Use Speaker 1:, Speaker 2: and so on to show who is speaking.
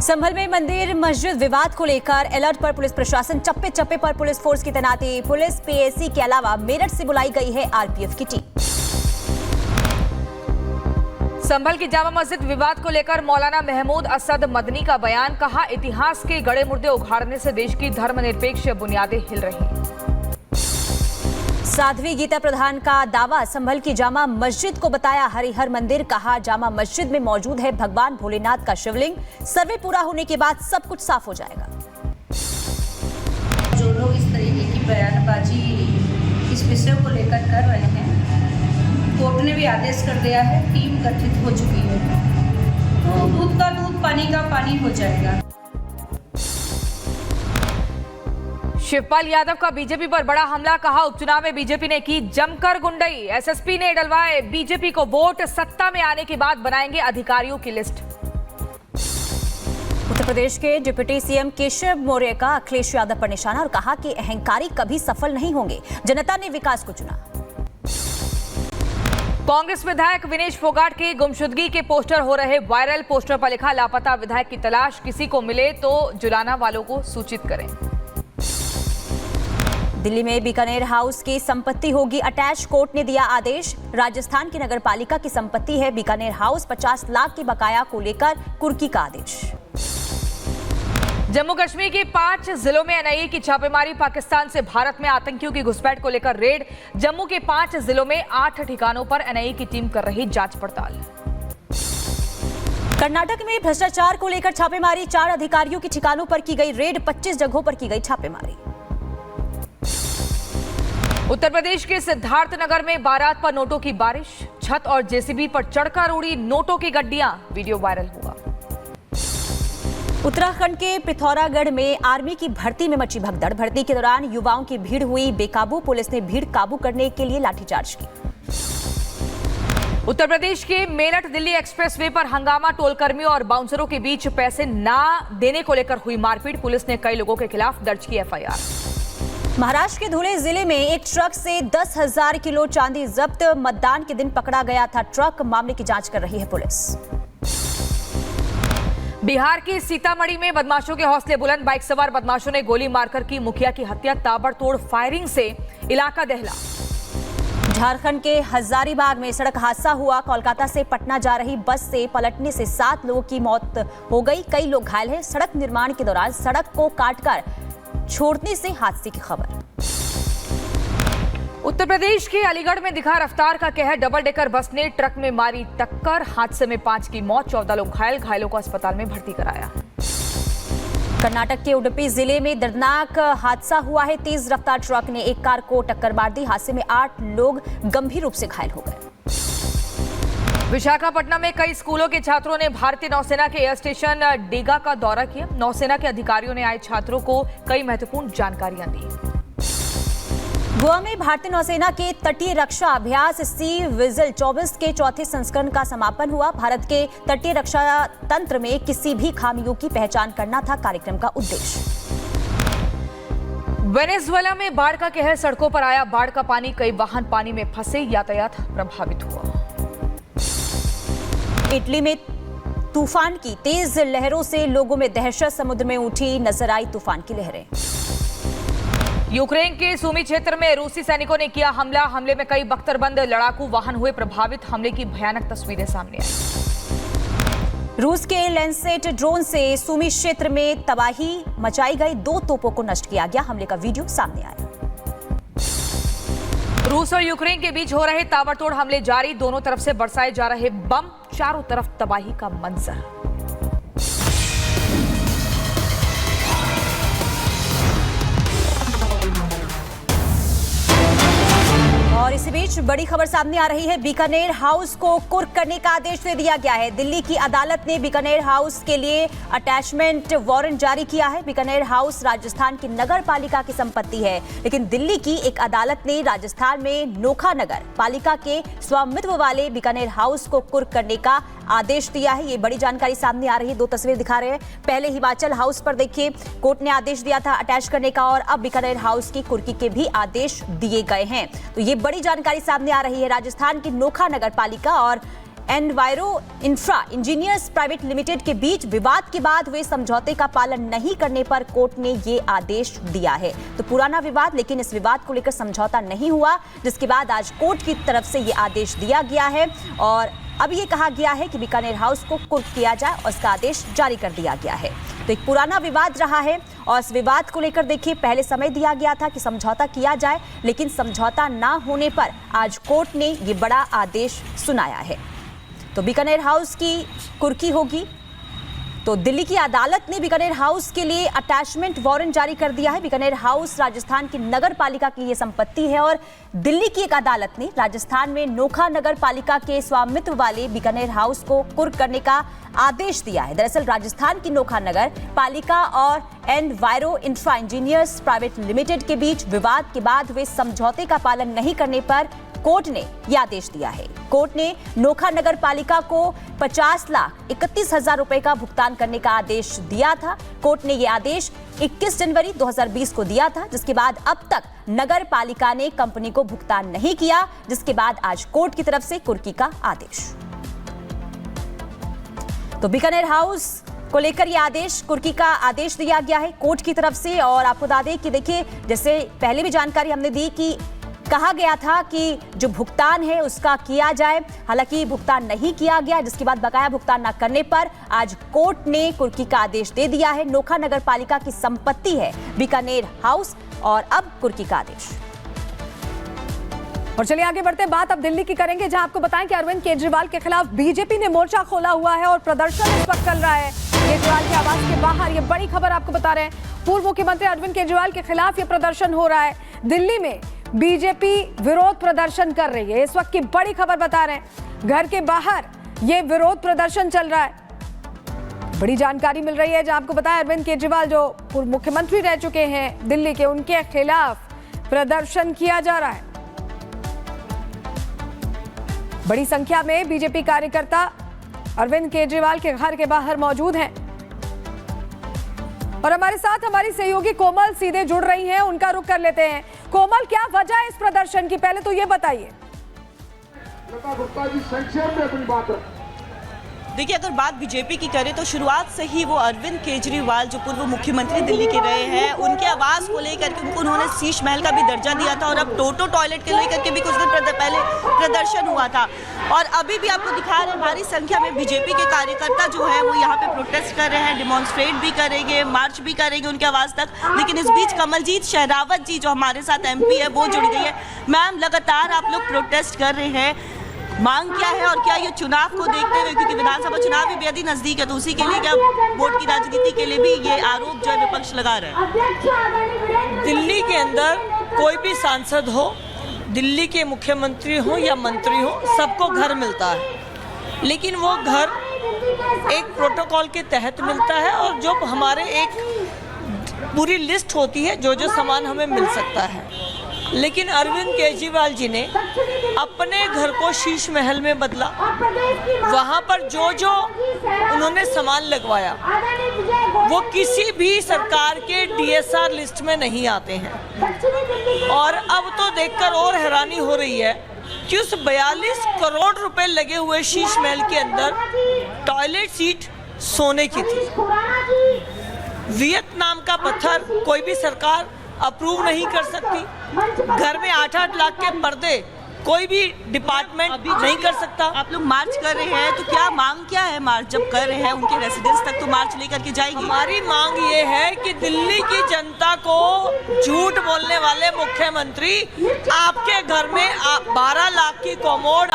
Speaker 1: संभल में मंदिर मस्जिद विवाद को लेकर अलर्ट पर पुलिस प्रशासन, चप्पे चप्पे पर पुलिस फोर्स की तैनाती। पुलिस पीएसी के अलावा मेरठ से बुलाई गई है आरपीएफ की टीम।
Speaker 2: संभल की जामा मस्जिद विवाद को लेकर मौलाना महमूद असद मदनी का बयान, कहा इतिहास के गड़े मुर्दे उखाड़ने से देश की धर्मनिरपेक्ष बुनियादें हिल रही।
Speaker 1: साध्वी गीता प्रधान का दावा, संभल की जामा मस्जिद को बताया हरिहर मंदिर, कहा जामा मस्जिद में मौजूद है भगवान भोलेनाथ का शिवलिंग, सर्वे पूरा होने के बाद सब कुछ साफ हो जाएगा।
Speaker 3: जो लोग इस तरीके की बयानबाजी इस विषय को लेकर कर रहे हैं, कोर्ट ने भी आदेश कर दिया है, टीम गठित हो चुकी है, तो दूध का दूध पानी का पानी हो जाएगा।
Speaker 2: शिवपाल यादव का बीजेपी पर बड़ा हमला, कहा उपचुनाव में बीजेपी ने की जमकर गुंडई, एसएसपी ने डलवाए बीजेपी को वोट, सत्ता में आने के बाद बनाएंगे अधिकारियों की लिस्ट।
Speaker 1: उत्तर प्रदेश के डिप्टी सीएम केशव मौर्य का अखिलेश यादव पर निशाना और कहा कि अहंकारी कभी सफल नहीं होंगे, जनता ने विकास को चुना।
Speaker 2: कांग्रेस विधायक विनेश फोगाट की गुमशुदगी के पोस्टर हो रहे वायरल, पोस्टर पर लिखा लापता विधायक की तलाश, किसी को मिले तो जुलाना वालों को सूचित करें।
Speaker 1: दिल्ली में बीकानेर हाउस की संपत्ति होगी अटैच, कोर्ट ने दिया आदेश। राजस्थान की नगरपालिका की संपत्ति है बीकानेर हाउस, 50 लाख की बकाया को लेकर कुर्की का आदेश।
Speaker 2: जम्मू कश्मीर के 5 जिलों में एनआईए की छापेमारी, पाकिस्तान से भारत में आतंकियों की घुसपैठ को लेकर रेड। जम्मू के 5 जिलों में 8 ठिकानों पर एनआईए की टीम कर रही जांच पड़ताल।
Speaker 1: कर्नाटक में भ्रष्टाचार को लेकर छापेमारी, 4 अधिकारियों के ठिकानों पर की गई रेड, 25 जगहों पर की गई छापेमारी।
Speaker 2: उत्तर प्रदेश के सिद्धार्थनगर में बारात पर नोटों की बारिश, छत और जेसीबी पर चढ़कर उड़ी नोटों की गड्डियां, वीडियो वायरल हुआ।
Speaker 1: उत्तराखंड के पिथौरागढ़ में आर्मी की भर्ती में मची भगदड़, भर्ती के दौरान युवाओं की भीड़ हुई बेकाबू, पुलिस ने भीड़ काबू करने के लिए लाठीचार्ज की।
Speaker 2: उत्तर प्रदेश के मेरठ दिल्ली एक्सप्रेसवे पर हंगामा, टोलकर्मियों और बाउंसरों के बीच पैसे ना देने को लेकर हुई मारपीट, पुलिस ने कई लोगों के खिलाफ दर्ज की एफआईआर।
Speaker 1: महाराष्ट्र के धुले जिले में एक ट्रक से 10,000 किलो चांदी जब्त, मतदान के दिन पकड़ा गया था ट्रक, मामले की जांच कर रही है पुलिस।
Speaker 2: बिहार के सीतामढ़ी में बदमाशों के हौसले बुलंद, बाइक सवार बदमाशों ने गोली मारकर की मुखिया की हत्या, ताबड़तोड़ फायरिंग से इलाका दहला।
Speaker 1: झारखंड के हजारीबाग में सड़क हादसा हुआ, कोलकाता से पटना जा रही बस से पलटने से 7 लोगों की मौत हो गई, कई लोग घायल हैं। सड़क निर्माण के दौरान सड़क को काटकर छोड़ने से हादसे की खबर।
Speaker 2: उत्तर प्रदेश के अलीगढ़ में दिखा रफ्तार का कहर, डबल डेकर बस ने ट्रक में मारी टक्कर, हादसे में 5 की मौत, 14 लोग घायल, घायलों को अस्पताल में भर्ती कराया।
Speaker 1: कर्नाटक के उडुपी जिले में दर्दनाक हादसा हुआ है, तेज रफ्तार ट्रक ने एक कार को टक्कर मार दी, हादसे में 8 लोग गंभीर रूप से घायल हो गए।
Speaker 2: विशाखापट्टनम में कई स्कूलों के छात्रों ने भारतीय नौसेना के एयर स्टेशन डीगा का दौरा किया, नौसेना के अधिकारियों ने आए छात्रों को कई महत्वपूर्ण जानकारियां दी।
Speaker 1: गोवा में भारतीय नौसेना के तटीय रक्षा अभ्यास सी विजिल 24 के चौथे संस्करण का समापन हुआ, भारत के तटीय रक्षा तंत्र में किसी भी खामियों की पहचान करना था कार्यक्रम का उद्देश्य।
Speaker 2: वेनेजुएला में बाढ़ का कहर, सड़कों पर आया बाढ़ का पानी, कई वाहन पानी में फंसे, यातायात प्रभावित हुआ। इटली में
Speaker 1: तूफान की तेज लहरों से लोगों में दहशत, समुद्र में उठी नजर आई तूफान की लहरें।
Speaker 2: यूक्रेन के सूमी क्षेत्र में रूसी सैनिकों ने किया हमला, हमले में कई बख्तरबंद लड़ाकू वाहन हुए प्रभावित, हमले की भयानक तस्वीरें सामने आई।
Speaker 1: रूस के लैंसेट ड्रोन से सूमी क्षेत्र में तबाही मचाई गई, 2 तोपों को नष्ट किया गया, हमले का वीडियो सामने आया।
Speaker 2: रूस और यूक्रेन के बीच हो रहे ताबड़तोड़ हमले जारी, दोनों तरफ से बरसाए जा रहे बम, चारों तरफ तबाही का मंजर।
Speaker 1: और इसी बीच बड़ी खबर सामने आ रही है, बीकानेर हाउस को कुर्क करने का आदेश दे दिया गया है। दिल्ली की अदालत ने बीकानेर हाउस के लिए अटैचमेंट वारंट जारी किया है। बीकानेर हाउस राजस्थान की नगर पालिका की संपत्ति है, लेकिन दिल्ली की एक अदालत ने राजस्थान में नोखा नगर पालिका के स्वामित्व वाले बीकानेर हाउस को कुर्क करने का आदेश दिया है। ये बड़ी जानकारी सामने आ रही है, 2 तस्वीर दिखा रहे हैं। पहले हिमाचल हाउस पर देखिए, कोर्ट ने आदेश दिया था अटैच करने का, और अब बीकानेर हाउस की कुर्की के भी आदेश दिए गए हैं। तो ये बड़ी जानकारी सामने आ रही है। राजस्थान की नोखा नगर पालिका और enviro infra engineers private limited के बीच विवाद के बाद हुए समझौते का पालन नहीं करने पर कोर्ट ने ये आदेश दिया है। तो पुराना विवाद, लेकिन इस विवाद को लेकर समझौता नहीं हुआ, जिसके बाद आज कोर्ट की तरफ से ये आदेश दिया गया है और अब ये कहा गया है कि बीकानेर हाउस को कुर्क किया जाए और इसका आदेश जारी कर दिया गया है। तो एक पुराना विवाद रहा है और इस विवाद को लेकर देखिए, पहले समय दिया गया था कि समझौता किया जाए, लेकिन समझौता ना होने पर आज कोर्ट ने ये बड़ा आदेश सुनाया है। तो बीकानेर हाउस की कुर्की होगी। तो दिल्ली की अदालत ने बीकानेर हाउस के लिए अटैचमेंट वारंट जारी कर दिया है। बीकानेर हाउस राजस्थान की नगर पालिका की ये संपत्ति है और दिल्ली की एक अदालत ने राजस्थान में नोखा नगर पालिका के स्वामित्व वाले बीकानेर हाउस को कुर्क करने का आदेश दिया है। दरअसल राजस्थान की नोखा नगर पालिका और enviro infra engineers private limited के बीच विवाद के बाद हुए समझौते का पालन नहीं करने पर कोर्ट ने यह आदेश दिया है। कोर्ट ने नोखा नगर पालिका को 50,31,000 रुपए का भुगतान करने का आदेश दिया था। कोर्ट ने यह आदेश 21 जनवरी 2020 को दिया था, जिसके बाद अब तक नगर पालिका ने कंपनी को भुगतान नहीं किया, जिसके बाद आज कोर्ट की तरफ से कुर्की का आदेश। तो बीकानेर हाउस को लेकर यह आदेश, कुर्की का आदेश दिया गया है कोर्ट की तरफ से। और आपको बता दें कि देखिए, जैसे पहले भी जानकारी हमने दी कि कहा गया था कि जो भुगतान है उसका किया जाए, हालांकि भुगतान नहीं किया गया, जिसके बाद बकाया भुगतान न करने पर आज कोर्ट ने कुर्की का आदेश दे दिया है। नोखा नगर पालिका की संपत्ति है बीकानेर हाउस और अब कुर्की का आदेश।
Speaker 4: और चलिए आगे बढ़ते हैं, बात अब दिल्ली की करेंगे, जहां आपको बताएं कि अरविंद केजरीवाल के खिलाफ बीजेपी ने मोर्चा खोला हुआ है और प्रदर्शन इस वक्त चल रहा है केजरीवाल के आवास के बाहर। ये बड़ी खबर आपको बता रहे हैं, पूर्व मुख्यमंत्री अरविंद केजरीवाल के खिलाफ ये प्रदर्शन हो रहा है। दिल्ली में बीजेपी विरोध प्रदर्शन कर रही है, इस वक्त की बड़ी खबर बता रहे हैं। घर के बाहर ये विरोध प्रदर्शन चल रहा है। बड़ी जानकारी मिल रही है, जहां आपको बताया अरविंद केजरीवाल जो पूर्व मुख्यमंत्री रह चुके हैं दिल्ली के, उनके खिलाफ प्रदर्शन किया जा रहा है। बड़ी संख्या में बीजेपी कार्यकर्ता अरविंद केजरीवाल के घर के बाहर मौजूद हैं और हमारे साथ हमारी सहयोगी कोमल सीधे जुड़ रही हैं, उनका रुख कर लेते हैं। कोमल, क्या वजह है इस प्रदर्शन की, पहले तो ये बताइए।
Speaker 5: लता गुप्ता जी संक्षेप में अपनी बात रखें।
Speaker 6: देखिए, अगर बात बीजेपी की करें तो शुरुआत से ही वो अरविंद केजरीवाल जो पूर्व मुख्यमंत्री दिल्ली के रहे हैं, उनके आवास को लेकर के उनको उन्होंने शीश महल का भी दर्जा दिया था और अब टोटो टॉयलेट के लेकर के भी कुछ दिन पहले प्रदर्शन हुआ था। और अभी भी आपको दिखा रहे हैं, भारी संख्या में बीजेपी के कार्यकर्ता जो है वो यहाँ पे प्रोटेस्ट कर रहे हैं, डिमॉन्स्ट्रेट भी करेंगे, मार्च भी करेंगे उनके आवास तक। लेकिन इस बीच कमलजीत शेरावत जी जो हमारे साथ MP है वो जुड़ गई है। मैम, लगातार आप लोग प्रोटेस्ट कर रहे हैं, मांग क्या है और क्या ये चुनाव को देखते हुए, क्योंकि विधानसभा चुनाव भी बेहद ही नजदीक है, तो उसी के लिए क्या वोट की राजनीति के लिए भी ये आरोप जो है विपक्ष लगा रहे हैं?
Speaker 7: दिल्ली के अंदर कोई भी सांसद हो, दिल्ली के मुख्यमंत्री हो या मंत्री हो, सबको घर मिलता है, लेकिन वो घर एक प्रोटोकॉल के तहत मिलता है और जो हमारे एक पूरी लिस्ट होती है जो जो सामान हमें मिल सकता है। लेकिन अरविंद केजरीवाल जी ने अपने घर को शीश महल में बदला, वहाँ पर जो जो उन्होंने सामान लगवाया वो किसी भी सरकार के DSR लिस्ट में नहीं आते हैं। और अब तो देखकर और हैरानी हो रही है कि उस 42 करोड़ रुपए लगे हुए शीश महल के अंदर टॉयलेट सीट सोने की थी। वियतनाम का पत्थर कोई भी सरकार अप्रूव नहीं कर सकती। घर में 8-8 लाख के पर्दे कोई भी डिपार्टमेंट नहीं कर सकता।
Speaker 6: आप लोग मार्च कर रहे हैं, तो क्या मांग क्या है? मार्च जब कर रहे हैं उनके रेसिडेंस तक तो मार्च लेकर के जाएंगे।
Speaker 7: हमारी मांग ये है कि दिल्ली की जनता को झूठ बोलने वाले मुख्यमंत्री आपके घर में 12 लाख की कॉमोड